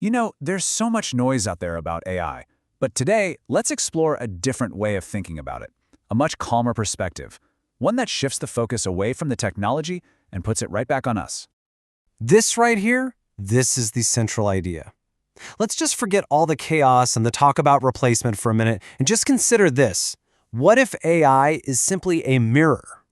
You know, there's so much noise out there about AI, but today, let's explore a different way of thinking about it, a much calmer perspective, one that shifts the focus away from the technology and puts it right back on us. This right here, this is the central idea. Let's just forget all the chaos and the talk about replacement for a minute and just consider this. What if AI is simply a mirror?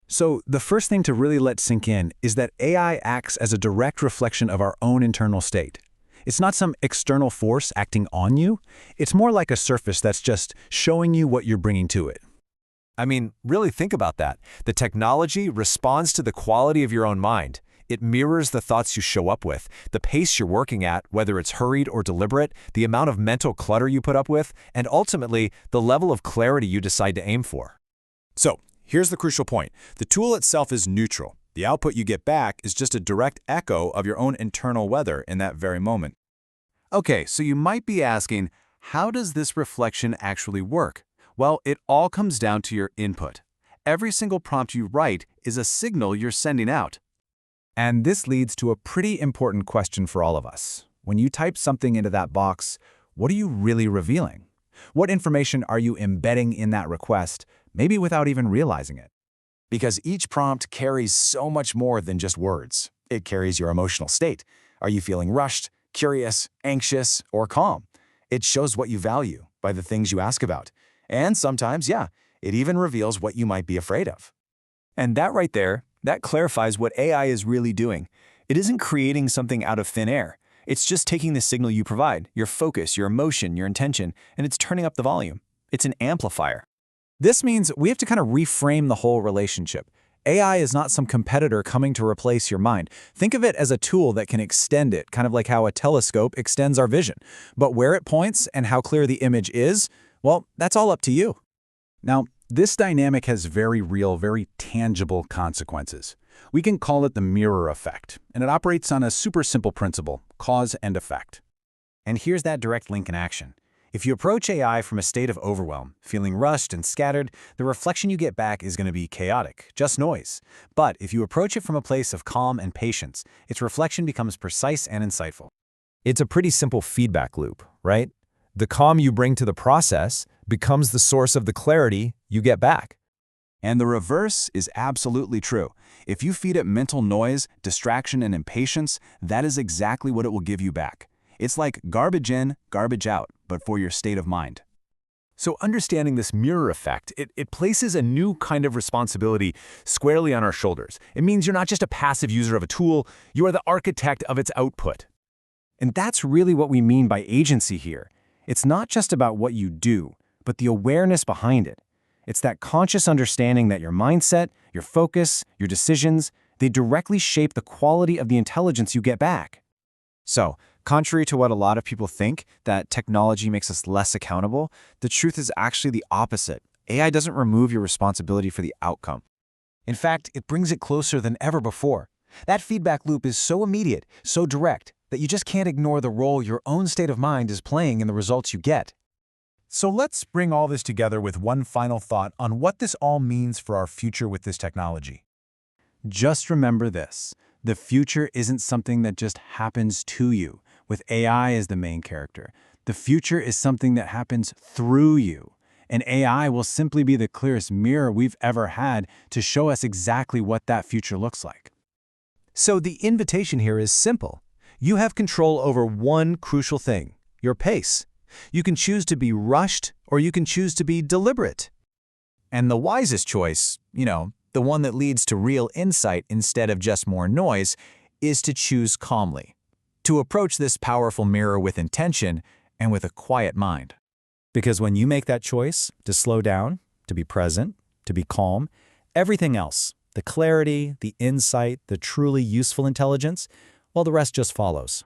So, the first thing to really let sink in is that AI acts as a direct reflection of our own internal state. It's not some external force acting on you. It's more like a surface that's just showing you what you're bringing to it. I mean, really think about that. The technology responds to the quality of your own mind. It mirrors the thoughts you show up with, the pace you're working at, whether it's hurried or deliberate, the amount of mental clutter you put up with, and ultimately, the level of clarity you decide to aim for. So, here's the crucial point. The tool itself is neutral. The output you get back is just a direct echo of your own internal weather in that very moment. Okay, so you might be asking, how does this reflection actually work? Well, it all comes down to your input. Every single prompt you write is a signal you're sending out. And this leads to a pretty important question for all of us. When you type something into that box, what are you really revealing? What information are you embedding in that request, maybe without even realizing it? Because each prompt carries so much more than just words. It carries your emotional state. Are you feeling rushed, curious, anxious, or calm? It shows what you value by the things you ask about. And sometimes, yeah, it even reveals what you might be afraid of. And that right there, that clarifies what AI is really doing. It isn't creating something out of thin air. It's just taking the signal you provide, your focus, your emotion, your intention, and it's turning up the volume. It's an amplifier. This means we have to kind of reframe the whole relationship. AI is not some competitor coming to replace your mind. Think of it as a tool that can extend it, kind of like how a telescope extends our vision. But where it points and how clear the image is, well, that's all up to you. Now, this dynamic has very real, very tangible consequences. We can call it the mirror effect, and it operates on a super simple principle, cause and effect. And here's that direct link in action. If you approach AI from a state of overwhelm, feeling rushed and scattered, the reflection you get back is going to be chaotic, just noise. But if you approach it from a place of calm and patience, its reflection becomes precise and insightful. It's a pretty simple feedback loop, right? The calm you bring to the process becomes the source of the clarity you get back. And the reverse is absolutely true. If you feed it mental noise, distraction, and impatience, that is exactly what it will give you back. It's like garbage in, garbage out, but for your state of mind. So understanding this mirror effect, it places a new kind of responsibility squarely on our shoulders. It means you're not just a passive user of a tool, you are the architect of its output. And that's really what we mean by agency here. It's not just about what you do, but the awareness behind it. It's that conscious understanding that your mindset, your focus, your decisions, they directly shape the quality of the intelligence you get back. So, contrary to what a lot of people think, that technology makes us less accountable, the truth is actually the opposite. AI doesn't remove your responsibility for the outcome. In fact, it brings it closer than ever before. That feedback loop is so immediate, so direct, that you just can't ignore the role your own state of mind is playing in the results you get. So let's bring all this together with one final thought on what this all means for our future with this technology. Just remember this. The future isn't something that just happens to you, with AI as the main character. The future is something that happens through you. And AI will simply be the clearest mirror we've ever had to show us exactly what that future looks like. So the invitation here is simple. You have control over one crucial thing, your pace. You can choose to be rushed or you can choose to be deliberate. And the wisest choice, the one that leads to real insight instead of just more noise, is to choose calmly. To approach this powerful mirror with intention and with a quiet mind. Because when you make that choice to slow down, to be present, to be calm, everything else, the clarity, the insight, the truly useful intelligence, well, the rest just follows.